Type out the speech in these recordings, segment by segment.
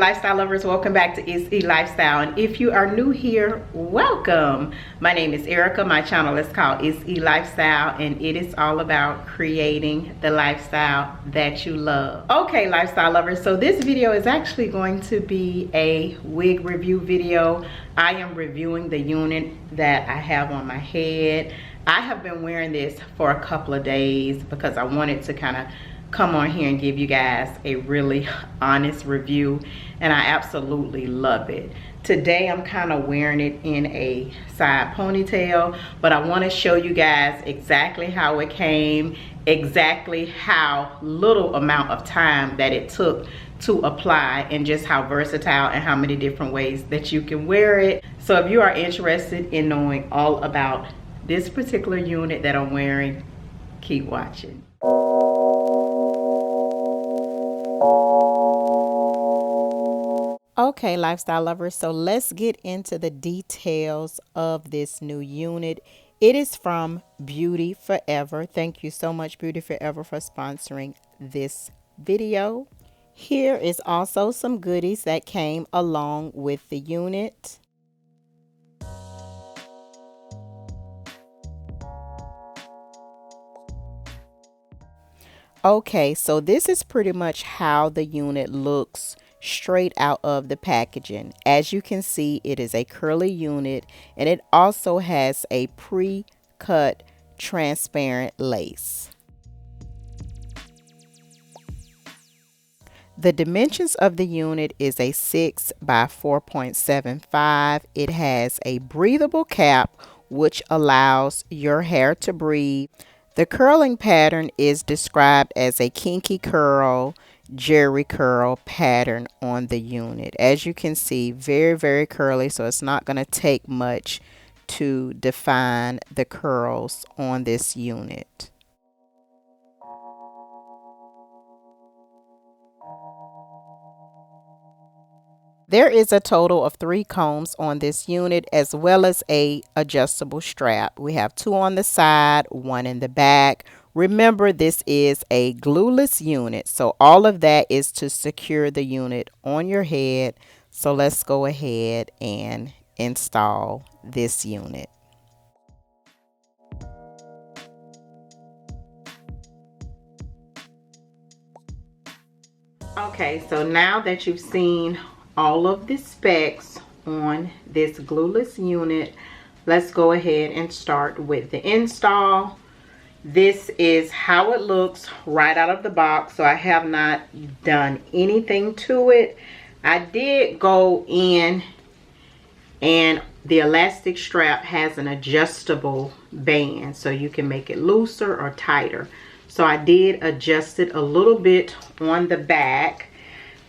lifestyle lovers, welcome back to Is E Lifestyle. And if you are new here, welcome. My name is Erica. My channel is called Is E Lifestyle, and it is all about creating the lifestyle that you love. Okay, lifestyle lovers, so this video is actually going to be a wig review video. I am reviewing the unit that I have on my head. I have been wearing this for a couple of days because I wanted to kind of come on here and give you guys a really honest review, and I absolutely love it. Today I'm kind of wearing it in a side ponytail, but I want to show you guys exactly how it came, exactly how little amount of time that it took to apply, and just how versatile and how many different ways that you can wear it. So if you are interested in knowing all about this particular unit that I'm wearing, keep watching. Okay, lifestyle lovers, so let's get into the details of this new unit. It is from Beautyforever. Thank you so much, Beautyforever, for sponsoring this video. Here is also some goodies that came along with the unit. Okay, so this is pretty much how the unit looks straight out of the packaging. As you can see, it is a curly unit, and it also has a pre-cut transparent lace. The dimensions of the unit is a 6 by 4.75. It has a breathable cap, which allows your hair to breathe. The curling pattern is described as a kinky curl, jerry curl pattern on the unit. As you can see, very curly, so it's not going to take much to define the curls on this unit. There is a total of 3 combs on this unit, as well as a adjustable strap. We have 2 on the side, 1 in the back. Remember, this is a glueless unit, so all of that is to secure the unit on your head. So let's go ahead and install this unit. Okay, so now that you've seen all of the specs on this glueless unit, let's go ahead and start with the install. This is how it looks right out of the box, so I have not done anything to it. I did go in, and the elastic strap has an adjustable band, so you can make it looser or tighter. So I did adjust it a little bit on the back,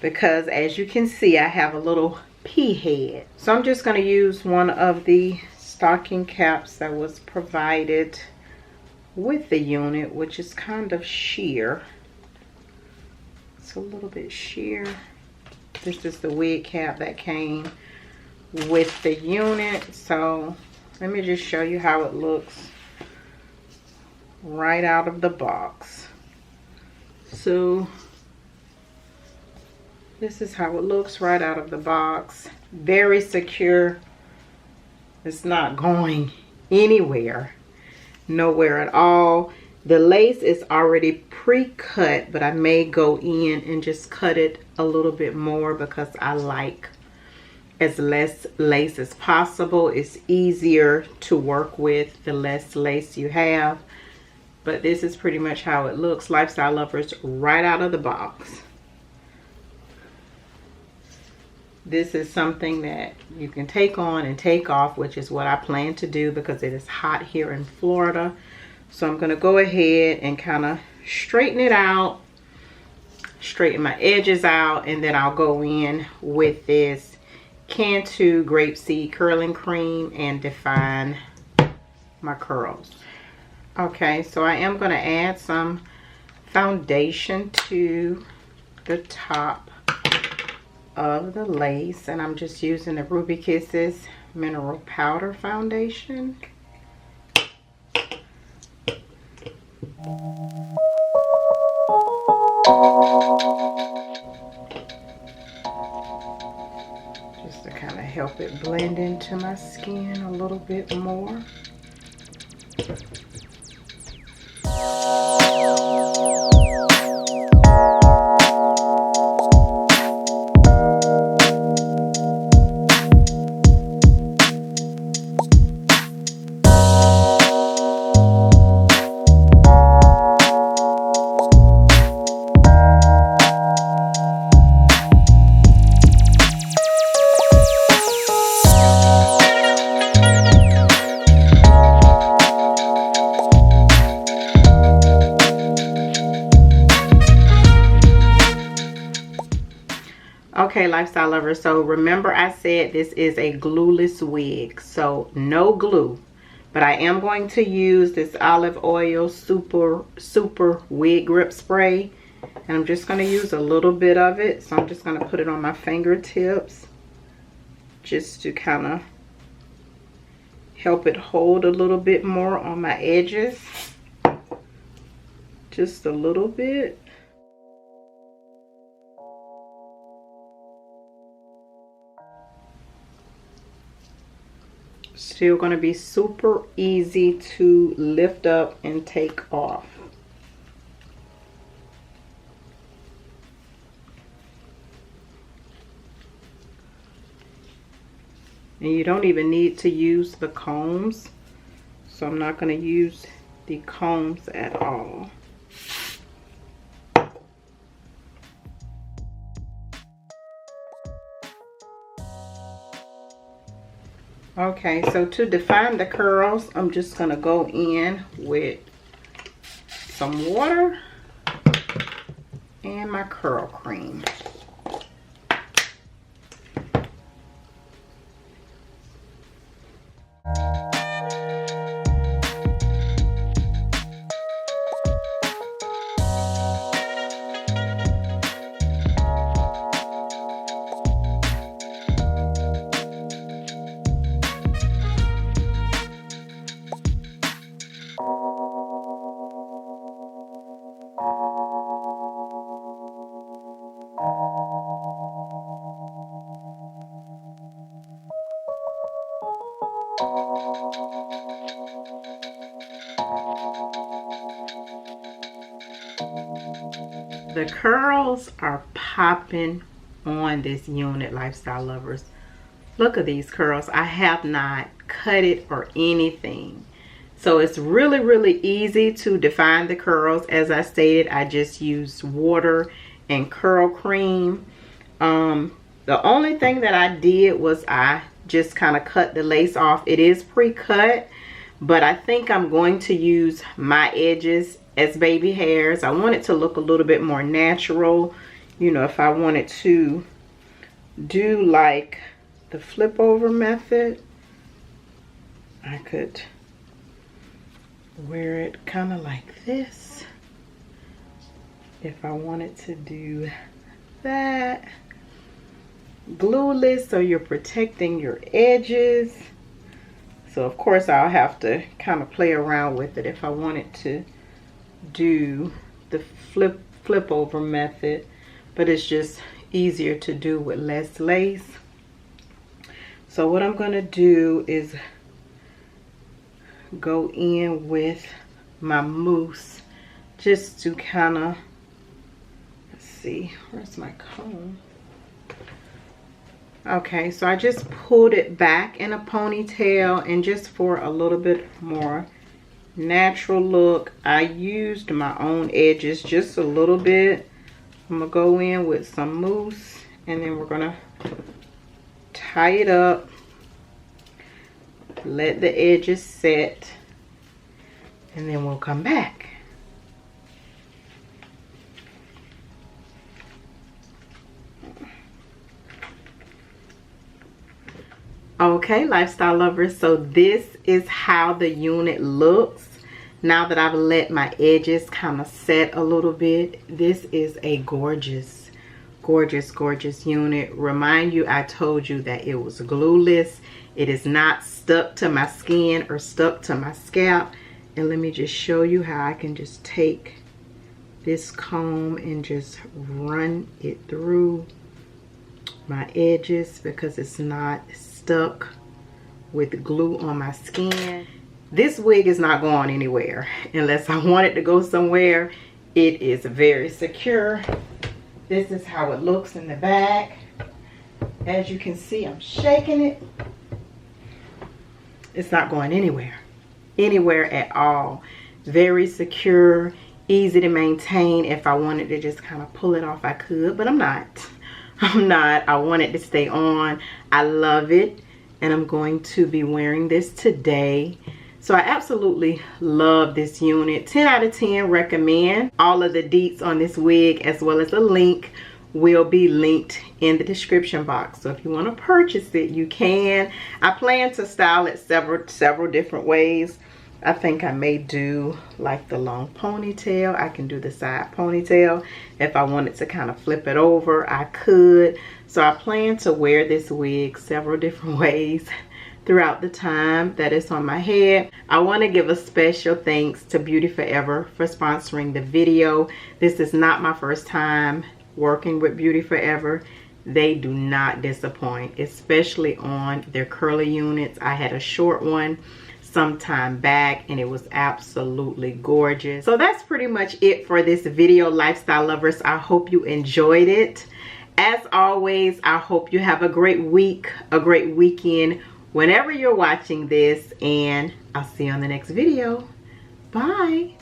because as you can see, I have a little pea head. So I'm just going to use one of the stocking caps that was provided with the unit, which is kind of sheer. It's a little bit sheer. This is the wig cap that came with the unit. So let me just show you how it looks right out of the box. So this is how it looks right out of the box. Very secure. It's not going anywhere. Nowhere at all. The lace is already pre-cut, but I may go in and just cut it a little bit more because I like as less lace as possible. It's easier to work with the less lace you have. But this is pretty much how it looks, lifestyle lovers, right out of the box. This is something that you can take on and take off, which is what I plan to do because it is hot here in Florida. So I'm going to go ahead and kind of straighten it out, straighten my edges out, and then I'll go in with this Cantu grapeseed curling cream and define my curls. Okay, so I am going to add some foundation to the top of the lace, and I'm just using the Ruby Kisses mineral powder foundation. kind of help it blend into my skin a little bit more. Okay, lifestyle lovers, so remember I said this is a glueless wig, so no glue, but I am going to use this olive oil super wig grip spray, and I'm just going to use a little bit of it. So I'm just going to put it on my fingertips just to kind of help it hold a little bit more on my edges, just a little bit. Still going to be super easy to lift up and take off. And you don't even need to use the combs, so I'm not going to use the combs at all. Okay, so to define the curls, I'm just going to go in with some water and my curl cream. The curls are popping on this unit, lifestyle lovers. Look at these curls. I have not cut it or anything. So it's really easy to define the curls. As I stated, I just used water and curl cream. The only thing that I did was I just kind of cut the lace off. It is pre-cut, but I think I'm going to use my edges as baby hairs. I want it to look a little bit more natural. You know, if I wanted to do like the flip over method, I could wear it kind of like this. If I wanted to do that, glueless, so you're protecting your edges. So of course I'll have to kind of play around with it if I wanted to do the flip over method, but it's just easier to do with less lace. So what I'm going to do is go in with my mousse just to kind of, let's see, where's my comb? Okay, so I just pulled it back in a ponytail, and just for a little bit more natural look, I used my own edges just a little bit. I'm gonna go in with some mousse, and then we're gonna tie it up, let the edges set, and then we'll come back. Okay, lifestyle lovers, so this is how the unit looks now that I've let my edges kind of set a little bit. This is a gorgeous unit. Remind you, I told you that it was glueless. It is not stuck to my skin or stuck to my scalp. And let me just show you how I can just take this comb and just run it through my edges because it's not stuck with glue on my skin. This wig is not going anywhere unless I want it to go somewhere. It is very secure. This is how it looks in the back. As you can see, I'm shaking it. It's not going anywhere at all. Very secure, easy to maintain. If I wanted to just kind of pull it off, I could, but I'm not. I want it to stay on. I love it, and I'm going to be wearing this today. So I absolutely love this unit. 10 out of 10 recommend. All of the deets on this wig as well as the link will be linked in the description box. So if you want to purchase it, you can. I plan to style it several different ways. I think I may do like the long ponytail. I can do the side ponytail. If I wanted to kind of flip it over, I could. So I plan to wear this wig several different ways throughout the time that it's on my head. I want to give a special thanks to Beautyforever for sponsoring the video. This is not my first time working with Beautyforever. They do not disappoint, especially on their curly units. I had a short one some time back and it was absolutely gorgeous. So that's pretty much it for this video, lifestyle lovers. I hope you enjoyed it. As always, I hope you have a great week, a great weekend whenever you're watching this, and I'll see you on the next video. Bye.